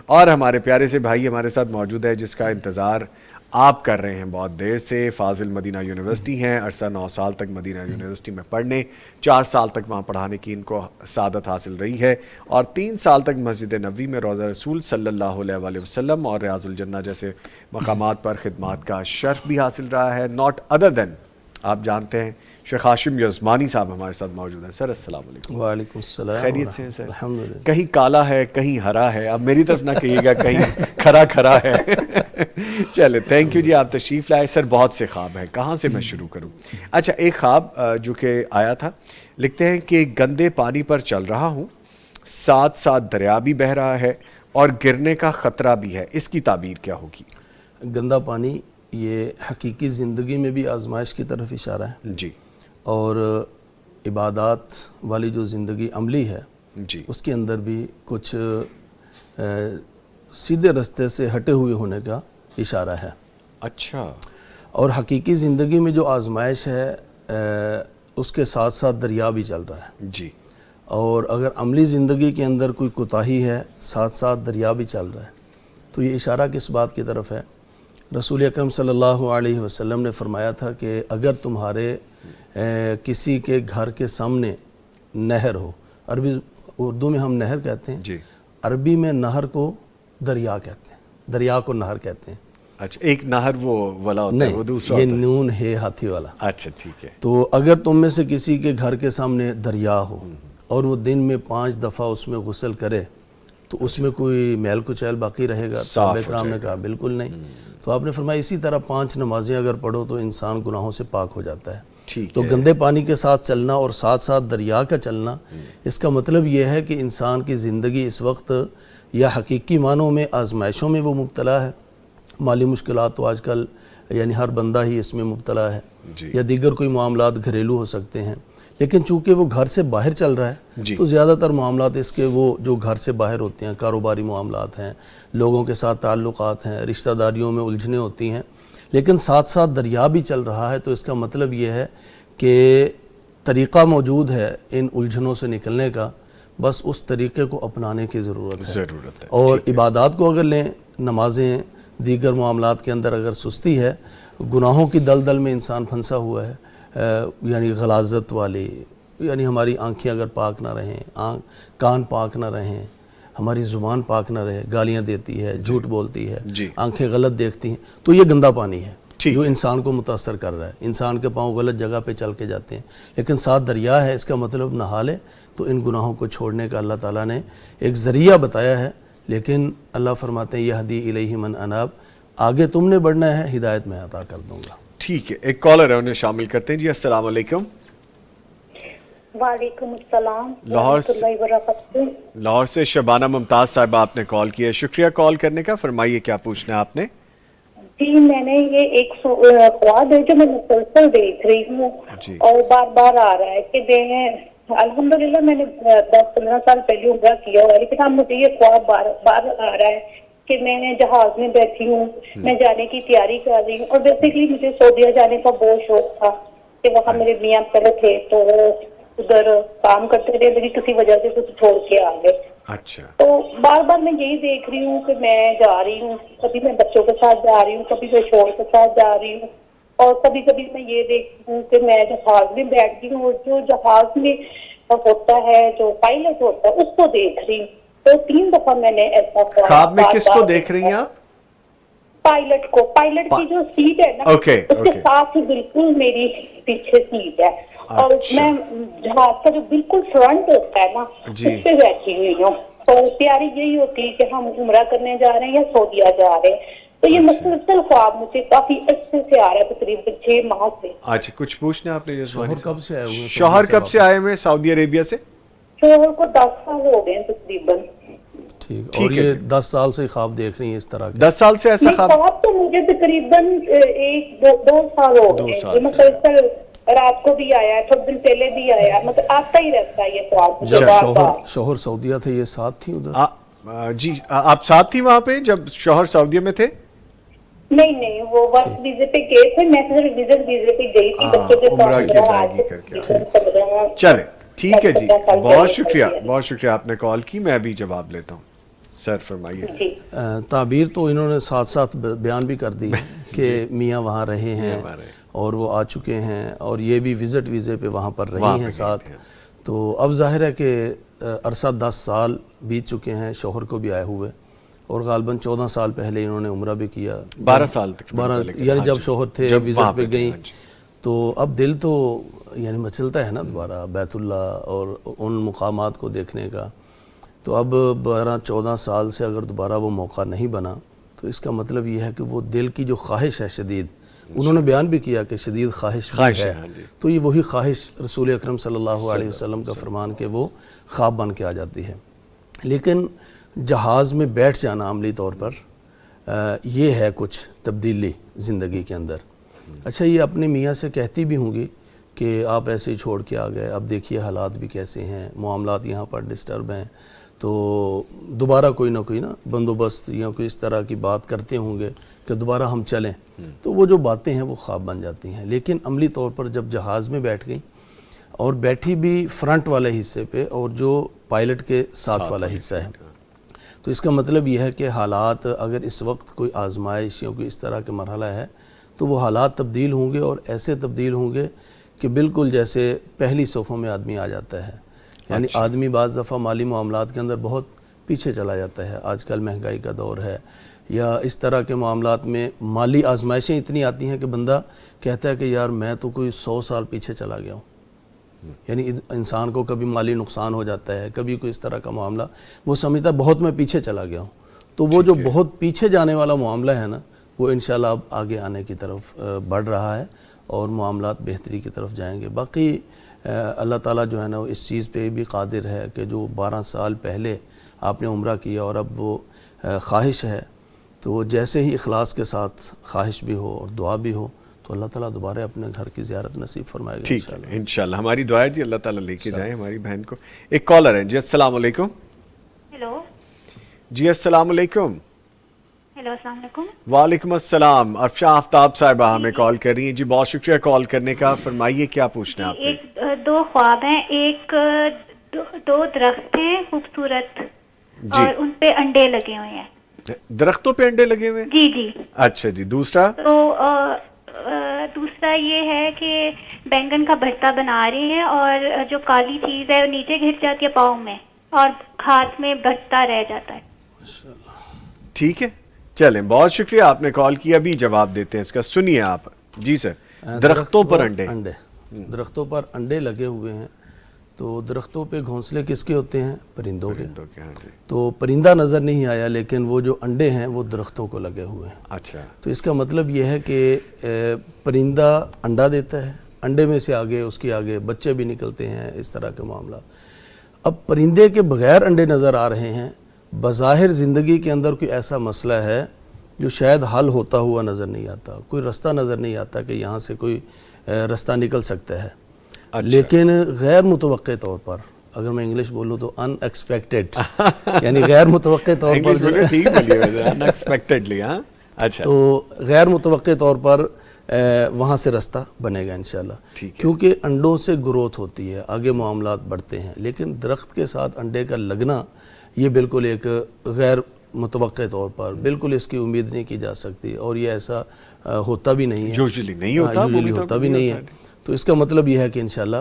اور ہمارے پیارے سے بھائی ہمارے ساتھ موجود ہے جس کا انتظار آپ کر رہے ہیں بہت دیر سے. فاضل مدینہ یونیورسٹی ہیں, عرصہ 9 سال تک مدینہ یونیورسٹی میں پڑھنے, 4 سال تک وہاں پڑھانے کی ان کو سعادت حاصل رہی ہے, اور 3 سال تک مسجد نبوی میں روضہ رسول صلی اللہ علیہ وآلہ وسلم اور ریاض الجنہ جیسے مقامات پر خدمات کا شرف بھی حاصل رہا ہے. ناٹ ادر دین آپ جانتے ہیں شیخ ہاشم یزمانی صاحب ہمارے ساتھ موجود ہیں. سر السلام علیکم. وعلیکم السلام. خیریت سے ہیں سر؟ الحمدللہ. کہیں کالا ہے کہیں ہرا ہے, اب میری طرف نہ کہیے گا کہیں کھرا کھرا ہے. چلے تھینک یو جی, آپ تشریف لائے. سر بہت سے خواب ہیں, کہاں سے میں شروع کروں؟ اچھا, ایک خواب جو کہ آیا تھا, لکھتے ہیں کہ گندے پانی پر چل رہا ہوں, ساتھ ساتھ دریا بھی بہہ رہا ہے اور گرنے کا خطرہ بھی ہے, اس کی تعبیر کیا ہوگی؟ گندا پانی یہ حقیقی زندگی میں بھی آزمائش کی طرف اشارہ ہے جی, اور عبادات والی جو زندگی عملی ہے جی, اس کے اندر بھی کچھ سیدھے رستے سے ہٹے ہوئے ہونے کا اشارہ ہے. اچھا, اور حقیقی زندگی میں جو آزمائش ہے اس کے ساتھ ساتھ دریا بھی چل رہا ہے. جی, اور اگر عملی زندگی کے اندر کوئی کوتاہی ہے ساتھ ساتھ دریا بھی چل رہا ہے, تو یہ اشارہ کس بات کی طرف ہے؟ رسول اکرم صلی اللہ علیہ وسلم نے فرمایا تھا کہ اگر تمہارے کسی کے گھر کے سامنے نہر ہو, اردو میں ہم نہر کہتے ہیں, جی, عربی میں نہر کو دریا کہتے ہیں, دریا کو نہر کہتے ہیں. اچھا, ایک نہر وہ والا ہوتا ہے, وہ دوسرا نہیں, یہ ہوتا ہے. نون ہے ہاتھی والا. اچھا ٹھیک ہے. تو اگر تم میں سے کسی کے گھر کے سامنے دریا ہو اور وہ دن میں 5 دفعہ اس میں غسل کرے تو اس میں کوئی میل کچیل باقی رہے گا؟ صحابہ کرام نے کہا بالکل نہیں. تو آپ نے فرمایا اسی طرح 5 نمازیں اگر پڑھو تو انسان گناہوں سے پاک ہو جاتا ہے. تو گندے پانی کے ساتھ چلنا اور ساتھ ساتھ دریا کا چلنا, اس کا مطلب یہ ہے کہ انسان کی زندگی اس وقت یا حقیقی معنوں میں آزمائشوں میں وہ مبتلا ہے. مالی مشکلات تو آج کل یعنی ہر بندہ ہی اس میں مبتلا ہے, یا دیگر کوئی معاملات گھریلو ہو سکتے ہیں, لیکن چونکہ وہ گھر سے باہر چل رہا ہے تو زیادہ تر معاملات اس کے وہ جو گھر سے باہر ہوتے ہیں, کاروباری معاملات ہیں, لوگوں کے ساتھ تعلقات ہیں, رشتہ داریوں میں الجھنیں ہوتی ہیں, لیکن ساتھ ساتھ دریا بھی چل رہا ہے. تو اس کا مطلب یہ ہے کہ طریقہ موجود ہے ان الجھنوں سے نکلنے کا, بس اس طریقے کو اپنانے کی ضرورت ہے. اور عبادات کو اگر لیں, نمازیں, دیگر معاملات کے اندر اگر سستی ہے, گناہوں کی دلدل میں انسان پھنسا ہوا ہے, یعنی غلاظت والی, یعنی ہماری آنکھیں اگر پاک نہ رہیں, کان پاک نہ رہیں, ہماری زبان پاک نہ رہے, گالیاں دیتی ہے, جھوٹ بولتی ہے, آنکھیں غلط دیکھتی ہیں, تو یہ گندا پانی ہے جو انسان کو متاثر کر رہا ہے. انسان کے پاؤں غلط جگہ پہ چل کے جاتے ہیں, لیکن ساتھ دریا ہے, اس کا مطلب نہا لے تو ان گناہوں کو چھوڑنے کا اللہ تعالیٰ نے ایک ذریعہ بتایا ہے. لیکن اللہ فرماتے ہیں یہدی الیہ من اناب, آگے تم نے بڑھنا ہے, ہدایت میں عطا کر دوں گا. ٹھیک ہے, ایک کالر ہے, انہیں شامل کرتے ہیں. جی السلام علیکم. وعلیکم السلام ورحمۃ اللہ وبرکاتہ. لاہور سے شبانہ ممتاز صاحب آپ نے کال کیا ہے, شکریہ کال کرنے کا. فرمائیے کیا پوچھنا ہے آپ نے؟ جی, میں نے یہ ایک خواب ہے جو میں مسلسل دیکھ رہی ہوں اور بار بار آ رہا ہے کہ الحمدللہ میں نے 10-15 سال پہلے عمرہ کیا ہوا ہے, لیکن اب مجھے یہ خواب بار بار آ رہا ہے کہ میں جہاز میں بیٹھی ہوں, میں جانے کی تیاری کر رہی ہوں, اور بیسیکلی مجھے سعودیہ جانے کا بہت شوق تھا کہ وہاں میرے میاں پہلے تھے تو ادھر کام کرتے رہے, لیکن کسی وجہ سے کچھ چھوڑ کے آ گئے. اچھا, تو بار بار میں یہی دیکھ رہی ہوں کہ میں جا رہی ہوں, کبھی میں بچوں کے ساتھ جا رہی ہوں, کبھی میں شوہر کے ساتھ جا رہی ہوں, اور کبھی کبھی میں یہ دیکھتی ہوں کہ میں جہاز میں بیٹھتی ہوں اور جو جہاز میں ہوتا ہے جو پائلٹ ہوتا ہے اس کو دیکھ رہی ہوں. تو 3 دفعہ میں نے ایسا خواب میں کس کو دیکھ رہی ہیں آپ؟ پائلٹ کو. پائلٹ کی جو سیٹ ہے نا اس کے ساتھ ہی بالکل میری پیچھے سیٹ ہے, اور میں جہاز کا جو بالکل فرنٹ ہوتا ہے نا اس پہ بیٹھی ہوئی ہوں, اور تیاری یہی ہوتی ہے کہ ہم عمرہ کرنے جا رہے ہیں یا سعودیہ جا رہے ہیں. تو یہ مسلسل خواب مجھے کافی عرصے سے آ رہا ہے, تقریباً 6 ماہ سے. اچھا, کچھ پوچھنا آپ نے؟ شوہر کب سے آئے ہوئے؟ شوہر کب سے آئے ہوئے سعودی عربیہ سے؟ شوہر کو 10 سال ہو گئے ہیں تقریباً. ٹھیک, اور یہ 10 سال سے خواب دیکھ رہی ہیں اس طرح کے؟ 10 سال سے ایسا خواب تو مجھے تقریباً 1-2 سال ہو گئے ہیں. مسلسل رات کو بھی آیا ہے, تھوڑے دن پہلے بھی آیا, مطلب آتا ہی رہتا ہے یہ خواب. جب شوہر سعودیہ تھے یہ ساتھ تھی ادھر؟ جی, آپ ساتھ تھی وہاں پہ جب شوہر سعودیہ میں تھے؟ نہیں, وہ ورک ویزے پہ گئے تھے, میں صرف ویزے پہ گئی تھی بچوں کے ساتھ. چلے ٹھیک ہے جی, بہت شکریہ آپ نے کال کی, میں ابھی جواب لیتا ہوں. سر فرمائیے. جی تعبیر تو انہوں نے ساتھ ساتھ بیان بھی کر دی کہ میاں وہاں رہے ہیں اور وہ آ چکے ہیں اور یہ بھی وزٹ ویزے پہ وہاں پر رہی ہیں ساتھ. تو اب ظاہر ہے کہ عرصہ 10 سال بیت چکے ہیں شوہر کو بھی آئے ہوئے، اور غالباً 14 سال پہلے انہوں نے عمرہ بھی کیا. 12 سال تک 12 یعنی جب شوہر تھے وزٹ پہ گئیں، تو اب دل تو یعنی مچلتا ہے نا دوبارہ بیت اللہ اور ان مقامات کو دیکھنے کا. تو اب 12-14 سال سے اگر دوبارہ وہ موقع نہیں بنا تو اس کا مطلب یہ ہے کہ وہ دل کی جو خواہش ہے شدید، انہوں نے بیان بھی کیا کہ شدید خواہش بھی ہے، تو یہ وہی خواہش رسول اکرم صلی اللہ علیہ وسلم کا فرمان کہ وہ خواب بن کے آ جاتی ہے. لیکن جہاز میں بیٹھ جانا عملی طور پر یہ ہے کچھ تبدیلی زندگی کے اندر. اچھا یہ اپنے میاں سے کہتی بھی ہوں گی کہ آپ ایسے ہی چھوڑ کے آ گئے، اب دیکھیے حالات بھی کیسے ہیں، معاملات یہاں پر ڈسٹرب ہیں، تو دوبارہ کوئی نہ کوئی بندوبست یا کوئی اس طرح کی بات کرتے ہوں گے کہ دوبارہ ہم چلیں. تو وہ جو باتیں ہیں وہ خواب بن جاتی ہیں. لیکن عملی طور پر جب جہاز میں بیٹھ گئیں اور بیٹھی بھی فرنٹ والے حصے پہ اور جو پائلٹ کے ساتھ والا حصہ ہے، تو اس کا مطلب یہ ہے کہ حالات اگر اس وقت کوئی آزمائش یا کوئی اس طرح کے مرحلہ ہے تو وہ حالات تبدیل ہوں گے، اور ایسے تبدیل ہوں گے کہ بالکل جیسے پہلی صفوں میں آدمی آ جاتا ہے. یعنی آدمی بعض دفعہ مالی معاملات کے اندر بہت پیچھے چلا جاتا ہے. آج کل مہنگائی کا دور ہے، یا اس طرح کے معاملات میں مالی آزمائشیں اتنی آتی ہیں کہ بندہ کہتا ہے کہ یار میں تو کوئی 100 سال پیچھے چلا گیا ہوں. یعنی انسان کو کبھی مالی نقصان ہو جاتا ہے، کبھی کوئی اس طرح کا معاملہ، وہ سمجھتا ہے بہت میں پیچھے چلا گیا ہوں. تو وہ جو بہت پیچھے جانے والا معاملہ ہے نا، وہ انشاءاللہ اب آگے آنے کی طرف بڑھ رہا ہے اور معاملات بہتری کی طرف جائیں گے. باقی اللہ تعالیٰ جو ہے نا وہ اس چیز پہ بھی قادر ہے کہ جو 12 سال پہلے آپ نے عمرہ کیا اور اب وہ خواہش ہے، تو جیسے ہی اخلاص کے ساتھ خواہش بھی ہو اور دعا بھی ہو تو اللہ تعالیٰ دوبارہ اپنے گھر کی زیارت نصیب فرمائے گا. ٹھیک ہے انشاءاللہ. ہماری دعا ہے جی اللہ تعالیٰ لے کے جائیں ہماری بہن کو. ایک کالر ہے جی. السلام علیکم. ہیلو جی السلام علیکم. ہیلو السلام علیکم. وعلیکم السلام. افشاں آفتاب صاحبہ ہمیں کال کر رہی ہیں جی. بہت شکریہ کال کرنے کا. فرمائیے کیا پوچھنا ہے آپ نے؟ ایک 2 خواب ہیں. ایک 2 درخت ہیں خوبصورت اور ان پہ انڈے لگے ہوئے ہیں. درختوں پہ انڈے لگے ہوئے؟ جی جی. اچھا جی. دوسرا؟ تو دوسرا یہ ہے کہ بینگن کا بھرتا بنا رہی ہیں اور جو کالی چیز ہے وہ نیچے گر جاتی ہے پاؤں میں اور ہاتھ میں بھرتا رہ جاتا ہے. ٹھیک ہے چلیں بہت شکریہ آپ نے کال کیا. ابھی جواب دیتے ہیں اس کا. سنیے آپ. جی سر. درختوں پر انڈے. درختوں پر انڈے لگے ہوئے ہیں. تو درختوں پہ گھونسلے کس کے ہوتے ہیں؟ پرندوں کے. تو پرندہ نظر نہیں آیا لیکن وہ جو انڈے ہیں وہ درختوں کو لگے ہوئے ہیں. اچھا. تو اس کا مطلب یہ ہے کہ پرندہ انڈا دیتا ہے، انڈے میں سے آگے اس کے آگے بچے بھی نکلتے ہیں، اس طرح کے معاملات. اب پرندے کے بغیر انڈے نظر آ رہے ہیں. بظاہر زندگی کے اندر کوئی ایسا مسئلہ ہے جو شاید حل ہوتا ہوا نظر نہیں آتا، کوئی رستہ نظر نہیں آتا کہ یہاں سے کوئی رستہ نکل سکتا ہے. لیکن غیر متوقع طور پر، اگر میں انگلش بولوں تو ان ایکسپیکٹڈ، یعنی غیر متوقع طور پر تو غیر متوقع طور پر وہاں سے رستہ بنے گا انشاءاللہ. کیونکہ انڈوں سے گروتھ ہوتی ہے، آگے معاملات بڑھتے ہیں. لیکن درخت کے ساتھ انڈے کا لگنا یہ بالکل ایک غیر متوقع طور پر، بالکل اس کی امید نہیں کی جا سکتی اور یہ ایسا ہوتا بھی نہیں ہے، یوزلی ہوتا بھی نہیں ہے. تو اس کا مطلب یہ ہے کہ انشاءاللہ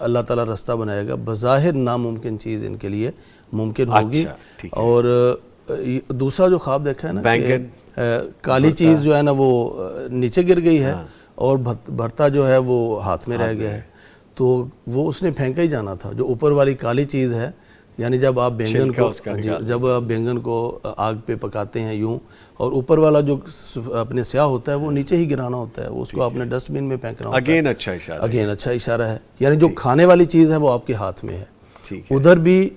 اللہ تعالیٰ رستہ بنائے گا. بظاہر ناممکن چیز ان کے لیے ممکن ہوگی. اور دوسرا جو خواب دیکھا ہے نا کہ کالی چیز جو ہے نا وہ نیچے گر گئی ہے اور بھرتا جو ہے وہ ہاتھ میں رہ گیا ہے، تو وہ اس نے پھینکا ہی جانا تھا. جو اوپر والی کالی چیز ہے، یعنی جب آپ بینگن کو آگ پہ پکاتے ہیں یوں، اور اوپر والا جو اپنے سیاہ ہوتا ہے وہ نیچے ہی گرانا ہوتا ہے، وہ اس کو آپ نے ڈسٹ بن میں پھینکنا ہوتا ہے. اگین اچھا اشارہ ہے. یعنی جو کھانے والی چیز ہے وہ آپ کے ہاتھ میں ہے. ادھر بھی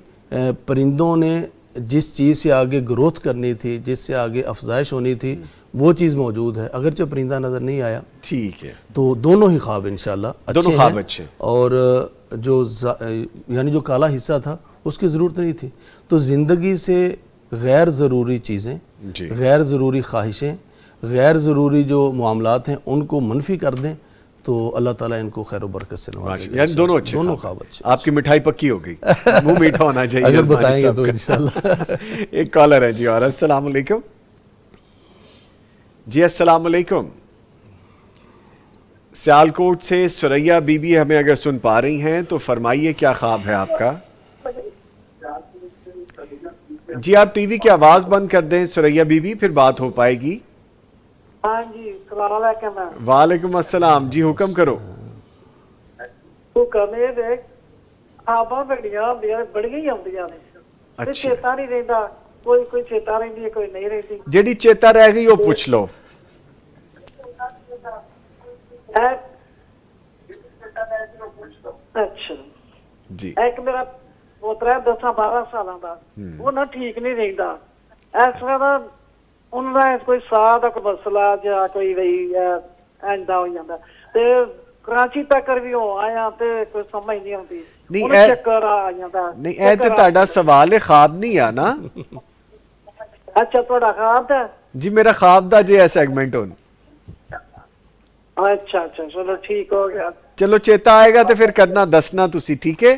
پرندوں نے جس چیز سے آگے گروتھ کرنی تھی، جس سے آگے افزائش ہونی تھی، وہ چیز موجود ہے. اگرچہ پرندہ نظر نہیں آیا. ٹھیک ہے. تو دونوں ہی خواب انشاءاللہ اچھے ہیں. اور جو یعنی جو کالا حصہ تھا اس کی ضرورت نہیں تھی. تو زندگی سے غیر ضروری چیزیں، غیر ضروری خواہشیں، غیر ضروری جو معاملات ہیں ان کو منفی کر دیں تو اللہ تعالیٰ ان کو خیر و برکت سے نوازے گا. یعنی دونوں اچھے دونوں خواب خواب اچھے. آپ کی مٹھائی پکی ہو گئی, منہ میٹھا ہونا چاہیے اگر عثمانی بتائیں گے صاحب تو کا. انشاءاللہ. ایک کالر ہے جی. اور السلام علیکم جی. السلام علیکم. سیالکوٹ سے سریا بی بی ہمیں اگر سن پا رہی ہیں تو فرمائیے کیا خواب ہے آپ کا. جی آپ ٹی وی کی آواز بند کر دیں سریا بی بی, پھر بات ہو پائے گی. ہاں جی السلام علیکم. وعلیکم السلام جی, حکم کرو. تو کرنے دیکھ آبا بڑیاں بڑیاں ہی آدیاں نے تے اچھا. چیتا نہیں رہندا, کوئی چیتا رہندی ہے, کوئی نہیں رہندی. جیڑی چیتا رہ گئی وہ پوچھ لو. اچھا جی ایک میرا پوترا ہے 10-12 سالاں دا, وہ نہ ٹھیک نہیں رہندا. اس طرح انہوں نے کوئی ساہ دا کوئی مسئلہ یا کوئی وہی ایندا ہو جاندا تے کراچی تک بھی ہو آیا تے کوئی سمجھ نہیں آتی. نہیں چکر آ جاندا. نہیں اے تے تہاڈا سوال ہے خواب نہیں آ نا. اچھا تھوڑا خواب ہے جی میرا خواب دا جی ہے سیگمنٹ ہون. اچھا چلو ٹھیک ہو گیا. چلو چیتا آئے گا تو پھر کرنا دسنا تسی, ٹھیک ہے.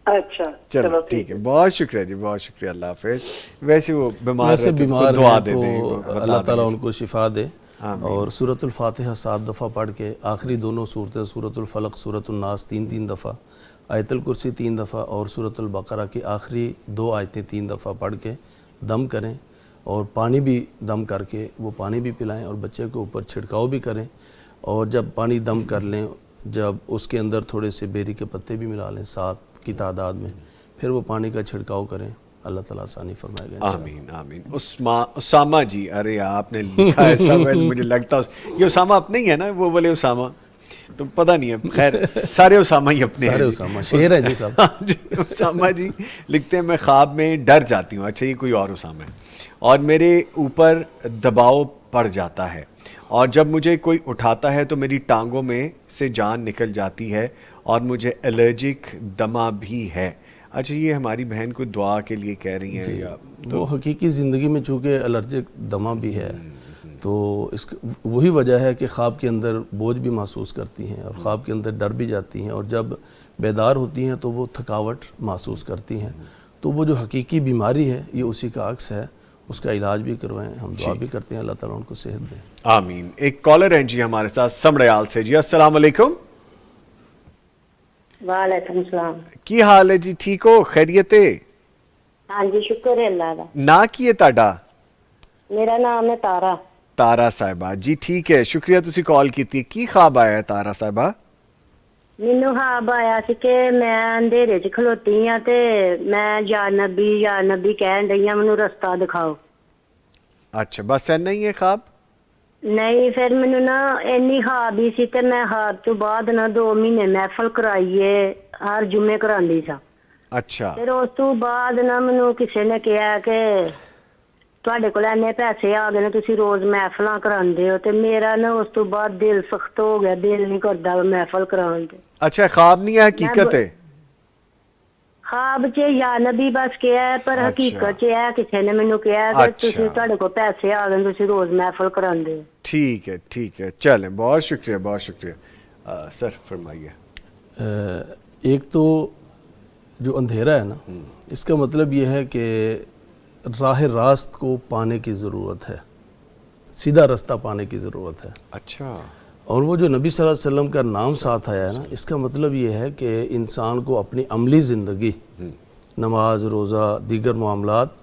اچھا چلو ٹھیک ہے, بہت شکریہ جی, بہت شکریہ, اللہ حافظ. ویسے وہ بیمار ویسے رہتے بیمار دعا ہیں دے دیں, تو اللہ تعالیٰ ان کو شفا دے. اور سورۃ الفاتحہ 7 دفعہ پڑھ کے آخری دونوں صورتیں سورۃ الفلق سورۃ الناس 3 دفعہ, آیت الکرسی 3 دفعہ اور سورۃ البقرہ کی آخری 2 آیتیں 3 دفعہ پڑھ کے دم کریں, اور پانی بھی دم کر کے وہ پانی بھی پلائیں اور بچے کے اوپر چھڑکاؤ بھی کریں. اور جب پانی دم کر لیں, جب اس کے اندر تھوڑے سے بیری کے پتے بھی ملا لیں 7 کی تعداد میں, پھر وہ پانی کا چھڑکاؤ کریں, اللہ تعالیٰ آسانی فرمائے گا. آمین آمین. اسامہ جی, ارے آپ نے لکھا ہے سب, مجھے لگتا یہ اسامہ اپنے ہی ہے نا, وہ بولے اسامہ تو پتہ نہیں ہے, خیر سارے اسامہ ہی اپنے ہیں. سارے اسامہ شیر ہیں جی صاحب. اسامہ جی لکھتے ہیں میں خواب میں ڈر جاتی ہوں. اچھا یہ کوئی اور اسامہ ہے. اور میرے اوپر دباؤ پڑ جاتا ہے, اور جب مجھے کوئی اٹھاتا ہے تو میری ٹانگوں میں سے جان نکل جاتی ہے, اور مجھے الرجک دمہ بھی ہے. اچھا یہ ہماری بہن کو دعا کے لیے کہہ رہی ہیں. یا وہ حقیقی زندگی میں چونکہ الرجک دمہ بھی ہے, تو اس وہی وجہ ہے کہ خواب کے اندر بوجھ بھی محسوس کرتی ہیں اور خواب کے اندر ڈر بھی جاتی ہیں, اور جب بیدار ہوتی ہیں تو وہ تھکاوٹ محسوس کرتی ہیں. تو وہ جو حقیقی بیماری ہے یہ اسی کا عکس ہے, اس کا علاج بھی کروائیں. ہم دعا بھی کرتے ہیں اللہ تعالیٰ ان کو صحت دے. آمین. ایک کالر ہیں جی ہمارے ساتھ سمڑیال سے. جی السلام علیکم. وعلیکم السلام. کی حال ہے جی, ٹھیک ہو, خیریت ہے؟ ہاں جی شکر ہے اللہ کا. نا کی ہے تاڈا؟ میرا نام ہے تارا. تارا صاحبہ جی, ٹھیک ہے, شکریہ تسی کال کیتی. کی خواب آیا ہے تارا صاحبہ؟ مینوں خواب آیا سی کہ میں اندھیرے 'چ کھلوتی ہاں تے میں یا نبی کہن رہی ہاں مینوں رستہ دکھاؤ. اچھا بس اینا ہی ہے خواب؟ نہیں پھر مینوں نا اینی خواب ہی سی تے میں خواب تو بعد نا 2 مہینے محفل کرائیے, ہر جمعے کراندی سا. اچھا پھر اس تو بعد نا مینوں کسے نے کہا کہ تواڈے کول اینے پیسے آ گئے نے, تسی روز محفلاں کراندے ہو. تے میرا نا اس تو بعد دل سخت ہو گیا, دل نہیں کردا محفل کران تے. اچھا خواب نہیں ہے, حقیقت ہے؟ خواب چ یا نبی بس کیا ہے, پر حقیقت چ ہے کسی نے مینوں کہا کہ تسی تواڈے کول پیسے آ گئے, تسی روز محفل کراندے. ٹھیک ہے ٹھیک ہے, چلیں, بہت شکریہ بہت شکریہ. سر فرمائیے. ایک تو جو اندھیرا ہے نا, اس کا مطلب یہ ہے کہ راہ راست کو پانے کی ضرورت ہے, سیدھا رستہ پانے کی ضرورت ہے. اچھا. اور وہ جو نبی صلی اللہ علیہ وسلم کا نام ساتھ آیا ہے نا, اس کا مطلب یہ ہے کہ انسان کو اپنی عملی زندگی, نماز روزہ دیگر معاملات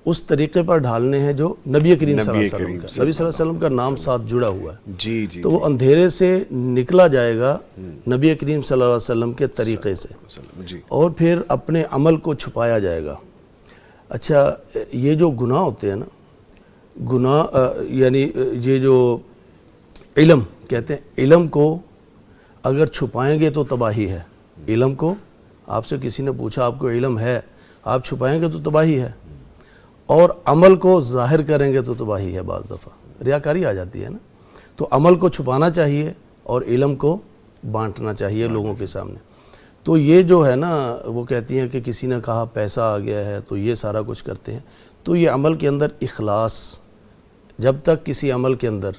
اس طریقے پر ڈھالنے ہیں جو نبی کریم صلی اللہ علیہ وسلم کا, نبی صلی اللہ علیہ وسلم کا نام ساتھ جڑا ہوا ہے. جی جی. تو وہ اندھیرے سے نکلا جائے گا نبی کریم صلی اللہ علیہ وسلم کے طریقے سے, اور پھر اپنے عمل کو چھپایا جائے گا. اچھا یہ جو گناہ ہوتے ہیں نا, گناہ یعنی یہ جو علم کہتے ہیں, علم کو اگر چھپائیں گے تو تباہی ہے. علم کو آپ سے کسی نے پوچھا آپ کو علم ہے, آپ چھپائیں گے تو تباہی ہے, اور عمل کو ظاہر کریں گے تو تباہی ہے. بعض دفعہ ریاکاری آ جاتی ہے نا, تو عمل کو چھپانا چاہیے اور علم کو بانٹنا چاہیے لوگوں کے سامنے. تو یہ جو ہے نا, وہ کہتی ہیں کہ کسی نے کہا پیسہ آ گیا ہے تو یہ سارا کچھ کرتے ہیں. تو یہ عمل کے اندر اخلاص, جب تک کسی عمل کے اندر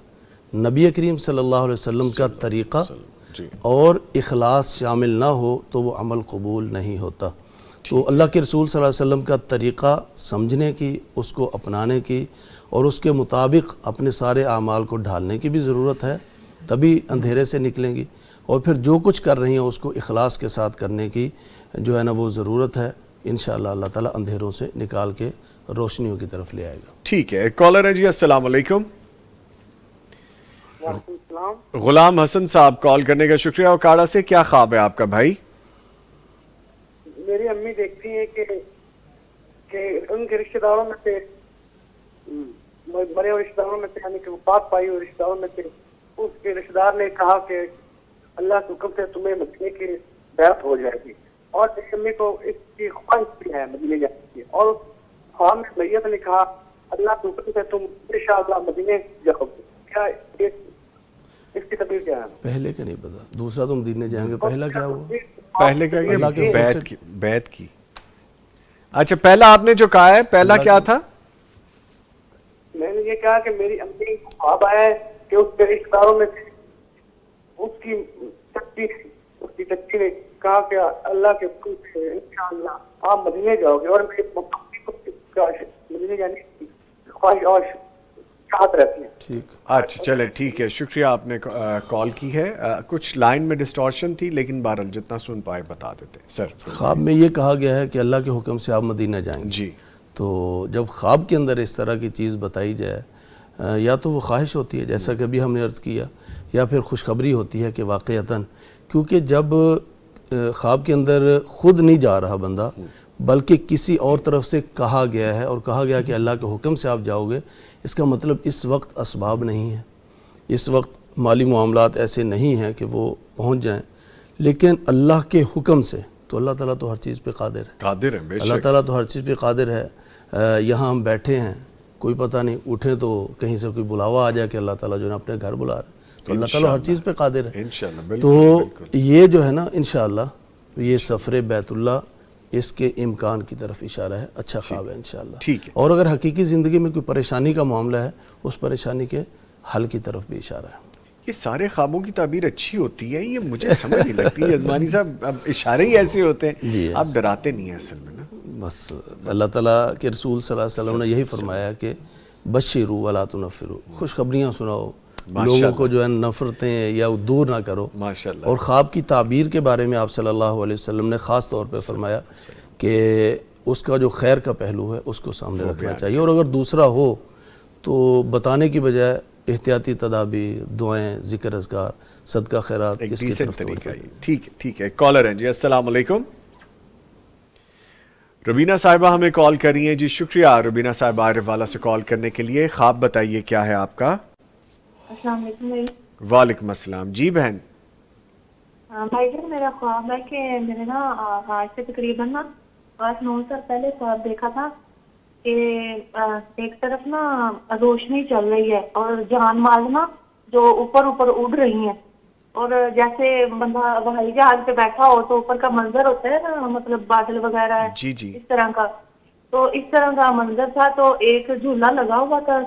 نبی کریم صلی اللہ علیہ وسلم کا طریقہ جی اور اخلاص شامل نہ ہو تو وہ عمل قبول نہیں ہوتا. تو اللہ کے رسول صلی اللہ علیہ وسلم کا طریقہ سمجھنے کی، اس کو اپنانے کی اور اس کے مطابق اپنے سارے اعمال کو ڈھالنے کی بھی ضرورت ہے، تبھی اندھیرے سے نکلیں گی. اور پھر جو کچھ کر رہی ہیں اس کو اخلاص کے ساتھ کرنے کی جو ہے نا وہ ضرورت ہے. انشاءاللہ اللہ تعالیٰ اندھیروں سے نکال کے روشنیوں کی طرف لے آئے گا. ٹھیک ہے. ایک کالر ہے جی. السلام علیکم. وعلیکم السلام. غلام حسن صاحب کال کرنے کا شکریہ. اوکاڑا سے کیا خواب ہے آپ کا بھائی؟ میری امی دیکھتی ہیں کہ ان کے رشتہ داروں میں سے مرے ہوئے رشتہ داروں میں سے یعنی کہ وفات پائی ہوئے رشتہ داروں میں سے اس کے رشتہ دار نے کہا کہ اللہ کے حکم سے تمہیں مدینے کی بیعت ہو جائے گی، اور میری امی کو اس کی خواہش بھی ہے مدینے جانے کی، اور خواب میں میت نے کہا اللہ کے حکم سے تم انشاءاللہ مدینے جاؤ گے. کیا اس کی تبدیل کیا ہے؟ پہلے کا نہیں پتا، دوسرا تم مدینے جائیں گے. پہلا کیا ہوا؟ پہلے کیا اللہ کے حکم سے بیعت کی. اچھا پہلا آپ نے جو کہا ہے پہلا کیا تھا؟ میں نے یہ کہا کہ میری امی کو خواب آیا ہے کہ اس کے رشتہ داروں میں سے اس کی چچی نے کہا کہ اللہ کے حکم سے انشاءاللہ آپ مدینے جاؤ گے، اور میری ممی کو مدینے جانے کی خواہش اور چاہت رہتی ہے. ٹھیک. اچھا چلے ٹھیک ہے، شکریہ آپ نے کال کی ہے. کچھ لائن میں ڈسٹورشن تھی لیکن بہرحال جتنا سن پائے بتا دیتے سر. خواب میں یہ کہا گیا ہے کہ اللہ کے حکم سے آپ مدینہ جائیں گے. جی تو جب خواب کے اندر اس طرح کی چیز بتائی جائے یا تو وہ خواہش ہوتی ہے جیسا کہ ابھی ہم نے عرض کیا، یا پھر خوشخبری ہوتی ہے کہ واقعتاً، کیونکہ جب خواب کے اندر خود نہیں جا رہا بندہ بلکہ کسی اور طرف سے کہا گیا ہے اور کہا گیا کہ اللہ کے حکم سے آپ جاؤ گے، اس کا مطلب اس وقت اسباب نہیں ہیں، اس وقت مالی معاملات ایسے نہیں ہیں کہ وہ پہنچ جائیں، لیکن اللہ کے حکم سے. تو اللہ تعالیٰ تو ہر چیز پہ قادر ہے. قادر ہے بے اللہ شک. تعالیٰ تو ہر چیز پہ قادر ہے. یہاں ہم بیٹھے ہیں، کوئی پتہ نہیں اٹھیں تو کہیں سے کوئی بلاوا آ جائے کہ اللہ تعالیٰ جو ہے اپنے گھر بلا رہا ہے. تو اللہ تعالیٰ ہر چیز پہ قادر ہے. انشاءاللہ بالکل. تو یہ جو ہے نا انشاءاللہ یہ سفر بیت اللہ اس کے امکان کی طرف اشارہ ہے. اچھا خواب ہے انشاءاللہ. ٹھیک ہے. اور اگر حقیقی زندگی میں کوئی پریشانی کا معاملہ ہے اس پریشانی کے حل کی طرف بھی اشارہ ہے. یہ سارے خوابوں کی تعبیر اچھی ہوتی ہے، یہ مجھے سمجھ نہیں لگتی. عثمانی صاحب اب اشارے ہی ایسے ہوتے ہیں. جی آپ ڈراتے نہیں ہیں اصل میں نا. بس اللہ تعالیٰ کے رسول صلی اللہ علیہ وسلم نے یہی فرمایا کہ بشروا ولا تنفروا، خوشخبریاں سناؤ، لوگوں کو جو ہے نفرتیں یا دور نہ کرو. ماشاءاللہ. اور خواب کی تعبیر کے بارے میں آپ صلی اللہ علیہ وسلم نے خاص طور پہ فرمایا کہ اس کا جو خیر کا پہلو ہے اس کو سامنے رکھنا چاہیے، اور اگر دوسرا ہو تو بتانے کی بجائے احتیاطی تدابیر، دعائیں، ذکر اذکار، صدقہ خیرات ایک اس کی ڈیسنٹ طرف طریقہ توجہ. ہے. ٹھیک ہے ٹھیک ہے. کالر ہیں جی. السلام علیکم. ربینہ صاحبہ ہمیں کال کر رہی ہیں جی. شکریہ ربینہ صاحبہ عارف والا سے کال کرنے کے لیے. خواب بتائیے کیا ہے آپ کا؟ السلام علیکم. وعلیکم السلام. جی بہن. بھائی جان میرا خواب ہے کہ میں نے نا آج سے تقریباً نا 8-9 سال پہلے خواب دیکھا تھا کہ ایک طرف نا روشنی چل رہی ہے اور جان مال نا جو اوپر اوپر اڑ رہی ہیں، اور جیسے بندہ ہوائی جہاز پہ بیٹھا ہو تو اوپر کا منظر ہوتا ہے نا، مطلب بادل وغیرہ ہے جی جی. اس طرح کا. تو اس طرح کا منظر تھا. تو ایک جھولا لگا ہوا تھا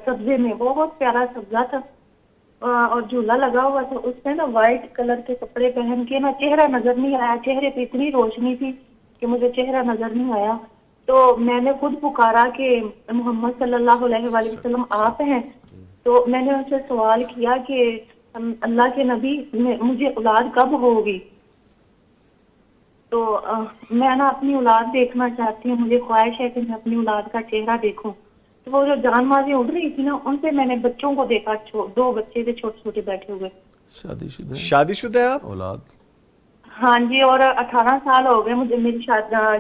سبزے میں، بہت پیارا سبزہ تھا اور جھولا لگا ہوا تھا. اس میں نا وائٹ کلر کے کپڑے پہن کے نا چہرہ نظر نہیں آیا، چہرے پہ اتنی روشنی تھی کہ مجھے چہرہ نظر نہیں آیا. تو میں نے خود پکارا کہ محمد صلی اللہ علیہ وآلہ وسلم آپ ہیں. تو میں نے ان سے سوال کیا کہ اللہ کے نبی مجھے اولاد کب ہوگی؟ تو میں نا اپنی اولاد دیکھنا چاہتی ہوں، مجھے خواہش ہے کہ میں اپنی اولاد کا چہرہ دیکھوں. تو وہ جو جان مازیں اڑ رہی تھی نا ان سے میں نے بچوں کو دیکھا، 2 بچے تھے چھوٹے چھوٹے بیٹھے ہوئے. شادی شدہ ہیں؟ شادی شدہ ہیں آپ؟ اولاد؟ ہاں جی، اور 18 سال ہو گئے مجھے میری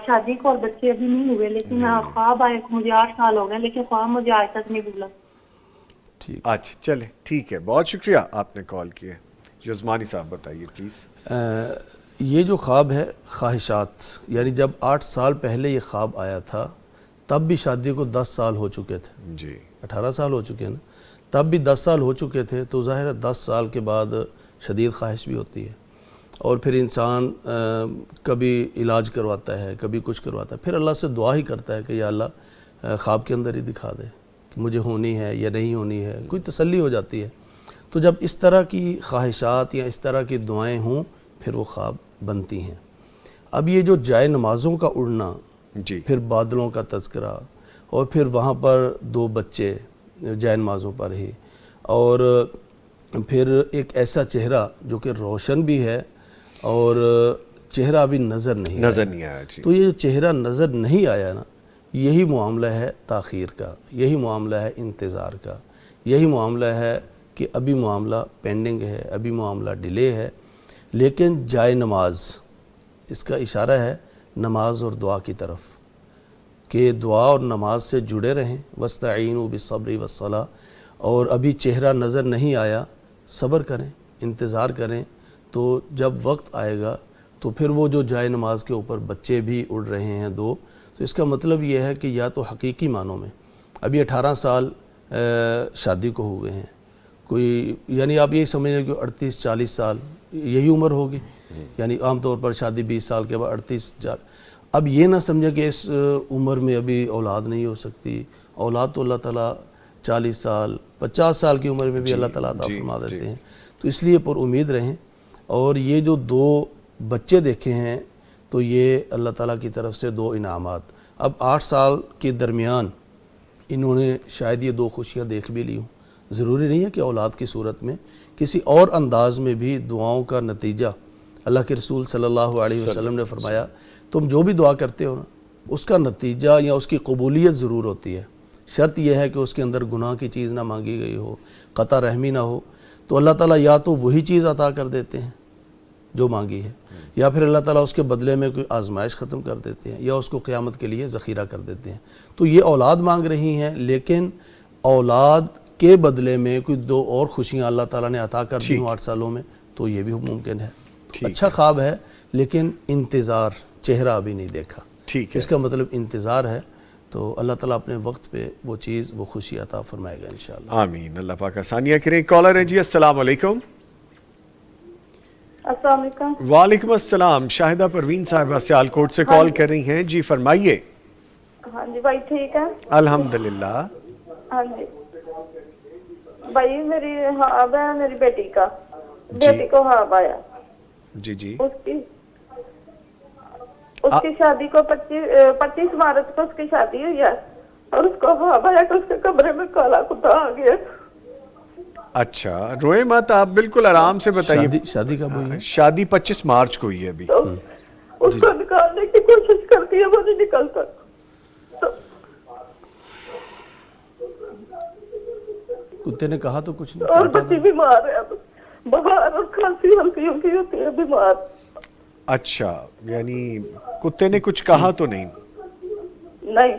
شادی کو، اور بچے ابھی نہیں ہوئے، لیکن خواب آئے مجھے 8 سال ہو گئے، لیکن خواب مجھے آج تک نہیں بھولا. ٹھیک. اچھا چلے ٹھیک ہے. بہت شکریہ آپ نے کال کیا. عثمانی صاحب بتائیے پلیز. یہ جو خواب ہے خواہشات، یعنی جب 8 سال پہلے یہ خواب آیا تھا تب بھی شادی کو 10 سال ہو چکے تھے. جی. 18 سال ہو چکے ہیں نا، تب بھی 10 سال ہو چکے تھے. تو ظاہر ہے 10 سال کے بعد شدید خواہش بھی ہوتی ہے، اور پھر انسان کبھی علاج کرواتا ہے، کبھی کچھ کرواتا ہے، پھر اللہ سے دعا ہی کرتا ہے کہ یا اللہ خواب کے اندر ہی دکھا دے کہ مجھے ہونی ہے یا نہیں ہونی ہے، کوئی تسلی ہو جاتی ہے. تو جب اس طرح کی خواہشات یا اس طرح کی دعائیں ہوں پھر وہ خواب بنتی ہیں۔ اب یہ جو جائے نمازوں کا اڑنا، جی پھر بادلوں کا تذکرہ، اور پھر وہاں پر 2 بچے جائے نمازوں پر ہی، اور پھر ایک ایسا چہرہ جو کہ روشن بھی ہے اور چہرہ ابھی نظر نہیں آیا جی۔ تو یہ جو چہرہ نظر نہیں آیا نا، یہی معاملہ ہے تاخیر کا، یہی معاملہ ہے انتظار کا، یہی معاملہ ہے کہ ابھی معاملہ پینڈنگ ہے، ابھی معاملہ ڈیلے ہے۔ لیکن جائے نماز، اس کا اشارہ ہے نماز اور دعا کی طرف، کہ دعا اور نماز سے جڑے رہیں، وَاسْتَعِینُوا بِالصَّبْرِ وَالصَّلَاةِ، اور ابھی چہرہ نظر نہیں آیا، صبر کریں، انتظار کریں، تو جب وقت آئے گا تو پھر وہ جو جائے نماز کے اوپر بچے بھی اڑ رہے ہیں 2، تو اس کا مطلب یہ ہے کہ یا تو حقیقی معنوں میں ابھی 18 سال شادی کو ہوئے ہیں، کوئی یعنی آپ یہی سمجھ لیں کہ 38-40 سال یہی عمر ہوگی، یعنی عام طور پر شادی 20 سال کے بعد 38 اب یہ نہ سمجھیں کہ اس عمر میں ابھی اولاد نہیں ہو سکتی، اولاد تو اللہ تعالیٰ 40 سال 50 سال کی عمر میں بھی اللہ تعالیٰ عطا فرما دیتے ہیں، تو اس لیے پر امید رہیں۔ اور یہ جو 2 بچے دیکھے ہیں تو یہ اللہ تعالیٰ کی طرف سے 2 انعامات۔ اب 8 سال کے درمیان انہوں نے شاید یہ 2 خوشیاں دیکھ بھی لی ہوں، ضروری نہیں ہے کہ اولاد کی صورت میں، کسی اور انداز میں بھی دعاؤں کا نتیجہ اللہ کے رسول صلی اللہ علیہ وسلم نے فرمایا تم جو بھی دعا کرتے ہو نا اس کا نتیجہ یا اس کی قبولیت ضرور ہوتی ہے، شرط یہ ہے کہ اس کے اندر گناہ کی چیز نہ مانگی گئی ہو، قطع رحمی نہ ہو، تو اللہ تعالیٰ یا تو وہی چیز عطا کر دیتے ہیں جو مانگی ہے، یا پھر اللہ تعالیٰ اس کے بدلے میں کوئی آزمائش ختم کر دیتے ہیں، یا اس کو قیامت کے لیے ذخیرہ کر دیتے ہیں۔ تو یہ اولاد مانگ رہی ہیں، لیکن اولاد کے بدلے میں کوئی 2 اور خوشیاں اللہ تعالیٰ نے عطا کر دی ہوں 8 سالوں میں، تو یہ بھی ممکن ہے۔ اچھا خواب ہے لیکن انتظار، چہرہ ابھی نہیں دیکھا، اس کا مطلب انتظار ہے، تو اللہ تعالیٰ اپنے وقت پہ وہ چیز، وہ خوشی عطا فرمائے گا انشاءاللہ۔ آمین، اللہ پاک آسانیاں کریں۔ کالر ہے جی، السلام علیکم۔ السلام علیکم۔ وعلیکم السلام، شاہدہ پروین صاحبہ سیالکوٹ سے کال کر رہی ہیں جی، فرمائیے۔ ہاں جی بھائی ٹھیک ہے؟ الحمدللہ۔ ہاں جی بھائی، میری خواب ہے میری بیٹی کا، بیٹی کو خواب آیا، جی جی، اس کی شادی کو 25 مارچ کو اس کی شادی ہوئی ہے، اور اس کو خواب آیا کہ اس کے کمرے میں کالا کتا آ گیا۔ اچھا روئے مت، آپ بالکل آرام سے بتائیے۔ شادی کب ہوئی ہے؟ شادی 25 مارچ کو ہوئی ہے ابھی۔ اس کو نکالنے کی کوشش کرتی ہے، وہ نہیں نکلتا۔ کتے نے کہا تو کچھ نہیں، اور بچی بیمار ہے، بخار اور کھانسی ہلکی ہلکی ہوتی ہے، بیمار۔ اچھا، یعنی کتے نے کچھ کہا تو نہیں؟ نہیں۔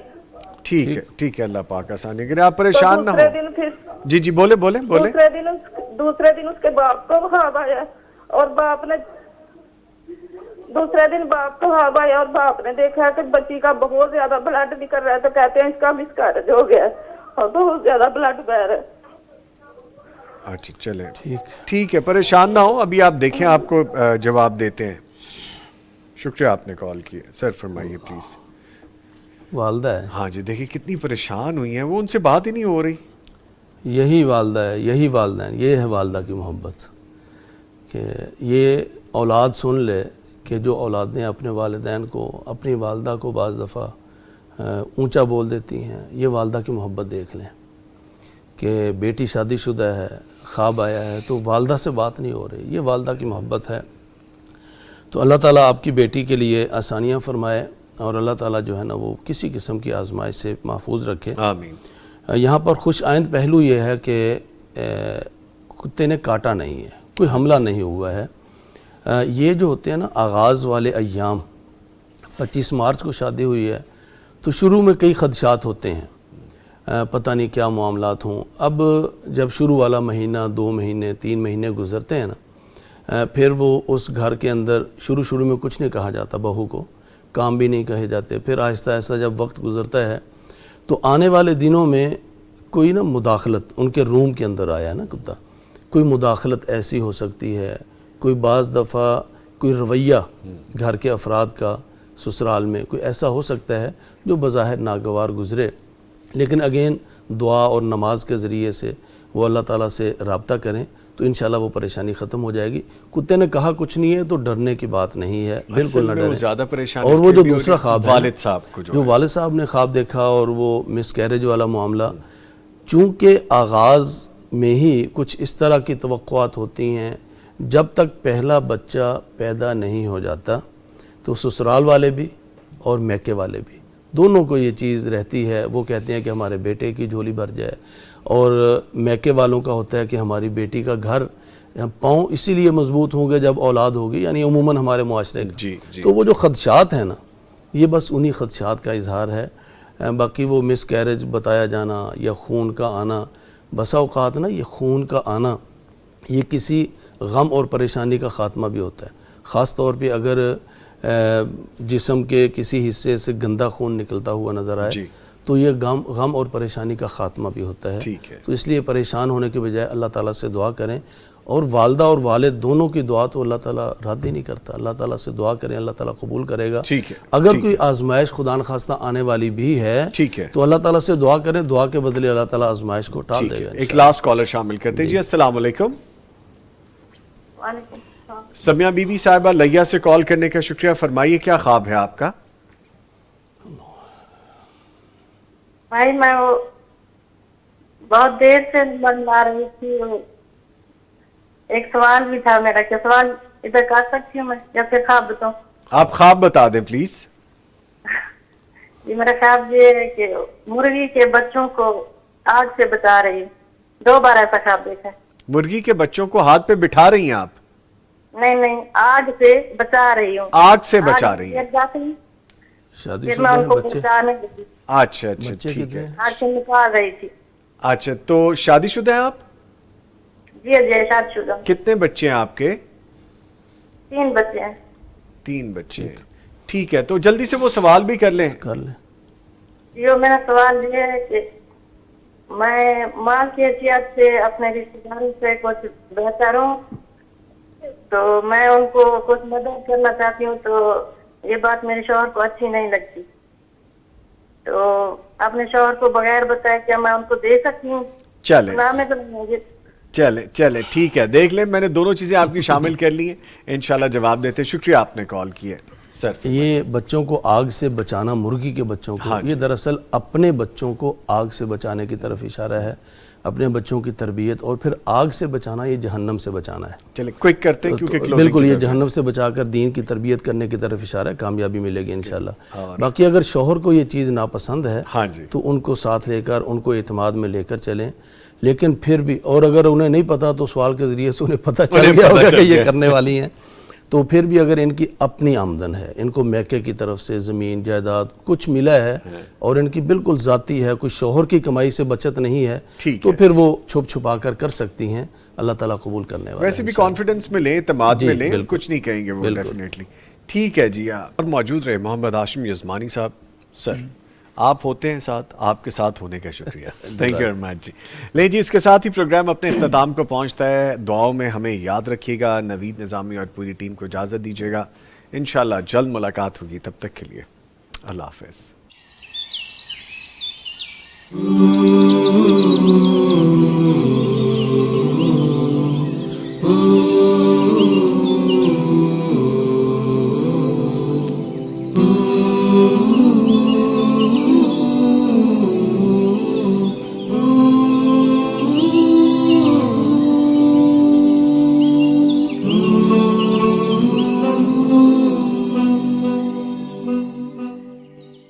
ٹھیک ہے، ٹھیک ہے، اللہ پاک آسانی کرے، آپ پریشان نہ ہوں۔ جی جی، بولے بولے بولے۔ دوسرے دن اس کے باپ کو خواب آیا، اور دوسرے دن باپ کو خواب آیا، اور باپ نے دیکھا کہ بچی کا بہت زیادہ بلڈ نکل رہا ہے، تو کہتے ہیں اس کا مسکیریج ہو گیا ہے اور بہت زیادہ بلڈ بہ رہا ہے۔ اچھا چلیں، ٹھیک ہے، پریشان نہ ہو، ابھی آپ دیکھیں، آپ کو جواب دیتے ہیں۔ شکریہ آپ نے کال کیا، سر فرمائیے پلیز۔ والدہ ہے، ہاں جی، دیکھیں کتنی پریشان ہوئی ہیں وہ، ان سے بات ہی نہیں ہو رہی۔ یہی والدہ ہے، یہی والدین، یہ ہے والدہ کی محبت، کہ یہ اولاد سن لے کہ جو اولادیں اپنے والدین کو، اپنی والدہ کو بعض دفعہ اونچا بول دیتی ہیں، یہ والدہ کی محبت دیکھ لیں کہ بیٹی شادی شدہ ہے، خواب آیا ہے تو والدہ سے بات نہیں ہو رہی، یہ والدہ کی محبت ہے۔ تو اللہ تعالیٰ آپ کی بیٹی کے لیے آسانیاں فرمائے، اور اللہ تعالیٰ جو ہے نا وہ کسی قسم کی آزمائش سے محفوظ رکھے۔ آمین۔ یہاں پر خوش آئند پہلو یہ ہے کہ کتے نے کاٹا نہیں ہے، کوئی حملہ نہیں ہوا ہے۔ یہ جو ہوتے ہیں نا آغاز والے ایام، 25 مارچ کو شادی ہوئی ہے تو شروع میں کئی خدشات ہوتے ہیں، پتہ نہیں کیا معاملات ہوں۔ اب جب شروع والا مہینہ، 2 مہینے، 3 مہینے گزرتے ہیں نا، پھر وہ اس گھر کے اندر شروع میں کچھ نہیں کہا جاتا، بہو کو کام بھی نہیں کہے جاتے، پھر آہستہ آہستہ جب وقت گزرتا ہے تو آنے والے دنوں میں کوئی نا مداخلت، ان کے روم کے اندر آیا نا کتا، کوئی مداخلت ایسی ہو سکتی ہے، کوئی بعض دفعہ کوئی رویہ گھر کے افراد کا سسرال میں کوئی ایسا ہو سکتا ہے جو بظاہر ناگوار گزرے، لیکن اگین دعا اور نماز کے ذریعے سے وہ اللہ تعالیٰ سے رابطہ کریں تو انشاءاللہ وہ پریشانی ختم ہو جائے گی. کتے نے کہا کچھ نہیں ہے تو ڈرنے کی بات نہیں ہے, بالکل نہ ڈریں. زیادہ پریشان اور وہ جو دوسرا خواب ہے والد صاحب کو جو والد صاحب نے خواب دیکھا اور وہ مس کیریج والا معاملہ, چونکہ آغاز میں ہی کچھ اس طرح کی توقعات ہوتی ہیں, جب تک پہلا بچہ پیدا نہیں ہو جاتا تو سسرال والے بھی اور میکے والے بھی دونوں کو یہ چیز رہتی ہے. وہ کہتے ہیں کہ ہمارے بیٹے کی جھولی بھر جائے, اور میکے والوں کا ہوتا ہے کہ ہماری بیٹی کا گھر پاؤں اسی لیے مضبوط ہوں گے جب اولاد ہوگی, یعنی عموماً ہمارے معاشرے کا. تو وہ جو خدشات ہیں نا, یہ بس انہی خدشات کا اظہار ہے. باقی وہ مس کیریج بتایا جانا یا خون کا آنا, بسا اوقات نا یہ خون کا آنا یہ کسی غم اور پریشانی کا خاتمہ بھی ہوتا ہے. خاص طور پہ اگر جسم کے کسی حصے سے گندا خون نکلتا ہوا نظر آئے تو یہ غم اور پریشانی کا خاتمہ بھی ہوتا ہے. تو اس لیے پریشان ہونے کے بجائے اللہ تعالیٰ سے دعا کریں, اور والدہ اور والد دونوں کی دعا تو اللہ تعالیٰ رد ہی نہیں کرتا. اللہ تعالیٰ سے دعا کریں, اللہ تعالیٰ قبول کرے گا. اگر کوئی آزمائش خدا نخواستہ آنے والی بھی ہے تو اللہ تعالیٰ سے دعا کریں, دعا کے بدلے اللہ تعالیٰ آزمائش کو ٹال دے گا. ایک لاسٹ کالر شامل کرتے ہیں. جی السلام علیکم. سمیہ بی بی صاحبہ لیا سے کال کرنے کا شکریہ. فرمائیے کیا خواب ہے آپ کا؟ بھائی میں وہ بہت دیر سے بنا رہی تھی, ایک سوال بھی تھا میرا. کیا سوال ادھر کر سکتی ہوں میں یا پھر خواب بتاؤں؟ آپ خواب بتا دیں پلیز. جی میرا خواب یہ ہے کہ مرغی کے بچوں کو آگ سے بچا رہی ہوں. 2 بار ایسا خواب دیکھا ہے. مرغی کے بچوں کو ہاتھ پہ بٹھا رہی ہیں آپ؟ نہیں, آگ سے بچا رہی ہوں. آگ سے بچا رہی ہیں. شادی پھر میں ان کو بچانے لگی. اچھا ٹھیک ہے. آگ سے نکال رہی تھی. اچھا تو شادی شدہ ہیں آپ؟ جی شادی شدہ. کتنے بچے ہیں آپ کے؟ 3 بچے ہیں. 3 بچے. ٹھیک ہے, تو جلدی سے وہ سوال بھی کر لیں. جو میرا سوال یہ ہے کہ میں ماں کی حیثیت سے اپنے رشتے داروں سے کچھ بہتر ہوں, تو میں ان کو کچھ مدد کرنا چاہتی ہوں, تو یہ بات میرے شوہر کو اچھی نہیں لگتی. تو اپنے شوہر کو بغیر بتائے کیا میں ان کو دے سکتی ہوں؟ چلے ٹھیک ہے, دیکھ لیں. میں نے دونوں چیزیں آپ کی شامل کر لی ہیں, انشاءاللہ جواب دیتے. شکریہ آپ نے کال کیا. سر یہ بچوں کو آگ سے بچانا, مرغی کے بچوں کو, یہ دراصل اپنے بچوں کو آگ سے بچانے کی طرف اشارہ ہے. اپنے بچوں کی تربیت اور پھر آگ سے بچانا, یہ جہنم سے بچانا ہے. چلیں کوئک کرتے ہیں کیونکہ بالکل یہ جہنم سے بچا کر دین کی تربیت کرنے کی طرف اشارہ ہے. کامیابی ملے گی انشاءاللہ. باقی اگر شوہر کو یہ چیز ناپسند ہے تو ان کو ساتھ لے کر, ان کو اعتماد میں لے کر چلیں. لیکن پھر بھی, اور اگر انہیں نہیں پتا تو سوال کے ذریعے سے انہیں پتہ چل گیا ہوگا کہ یہ کرنے والی ہیں, تو پھر بھی اگر ان کی اپنی آمدن ہے, ان کو میکے کی طرف سے زمین جائیداد کچھ ملا ہے اور ان کی بالکل ذاتی ہے, کوئی شوہر کی کمائی سے بچت نہیں ہے, تو پھر وہ چھپ چھپا کر سکتی ہیں. اللہ تعالیٰ قبول کرنے والا. ویسے بھی کانفیڈنس میں لیں, اعتماد میں لیں, کچھ نہیں کہیں گے وہ ڈیفینیٹلی. ٹھیک ہے جی. اور موجود رہے محمد ہاشم یزمانی صاحب. سر آپ ہوتے ہیں ساتھ, آپ کے ساتھ ہونے کا شکریہ. تھینک یو ویری مچ جی. لیں جی, اس کے ساتھ ہی پروگرام اپنے اختتام کو پہنچتا ہے. دعاؤں میں ہمیں یاد رکھیے گا. نوید نظامی اور پوری ٹیم کو اجازت دیجیے گا. انشاءاللہ جلد ملاقات ہوگی. تب تک کے لیے اللہ حافظ.